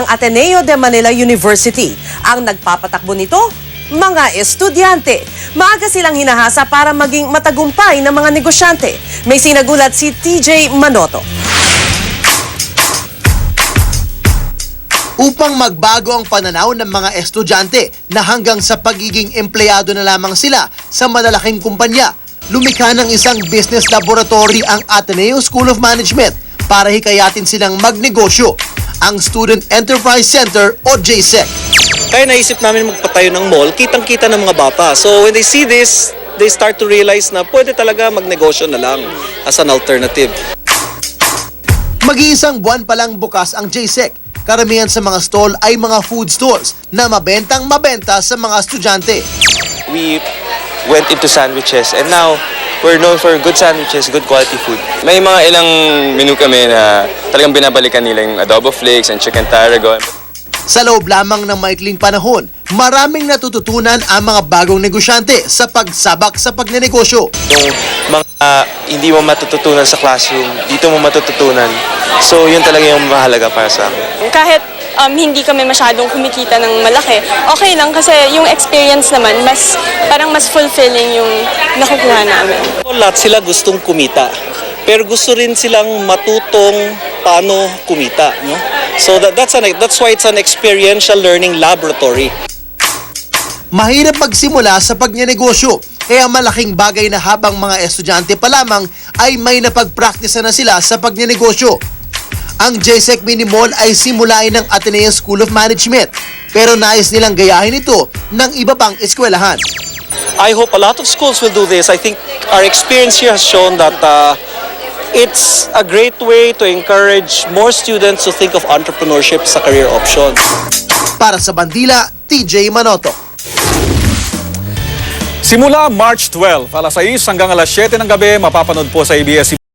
ng Ateneo de Manila University. Ang nagpapatakbo nito, mga estudyante. Maaga silang hinahasa para maging matagumpay ng mga negosyante. May sinagulat si TJ Manoto. Upang magbago ang pananaw ng mga estudyante na hanggang sa pagiging empleyado na lamang sila sa malalaking kumpanya, lumikha ng isang business laboratory ang Ateneo School of Management para hikayatin silang magnegosyo, ang Student Enterprise Center o JSEC. Kaya naisip namin magpatayo ng mall, kitang-kita ng mga bata. So when they see this, they start to realize na pwede talaga magnegosyo na lang as an alternative. Mag-iisang buwan pa lang bukas ang JSEC. Karamihan sa mga stall ay mga food stalls na mabenta sa mga estudyante. We went into sandwiches and now we're known for good sandwiches, good quality food. May mga ilang menu kami na talagang binabalikan nila yung adobo flakes and chicken tarragon. Sa loob lamang ng maikling panahon, maraming natututunan ang mga bagong negosyante sa pagsabak sa pagnenegosyo. Yung mga hindi mo matututunan sa classroom, dito mo matututunan. So yun talaga yung mahalaga para sa amin. Kahit hindi kami masyadong kumikita ng malaki, okay lang kasi yung experience naman, parang mas fulfilling yung nakukuha namin. Lahat sila gustong kumita, pero gusto rin silang matutong paano kumita. No? So that's why it's an experiential learning laboratory. Mahirap magsimula sa pagnenegosyo, kaya malaking bagay na habang mga estudyante pa lamang ay may napagpraktisa na sila sa pagnenegosyo. Ang JSEC Mini Mall ay simulain ng Ateneo School of Management, pero nais nilang gayahin ito ng iba pang eskwelahan. I hope a lot of schools will do this. I think our experience here has shown that it's a great way to encourage more students to think of entrepreneurship sa career options. Para sa Bandila, TJ Manoto. Simula March 12, alas 6 hanggang alas 7 ng gabi, mapapanood po sa ABS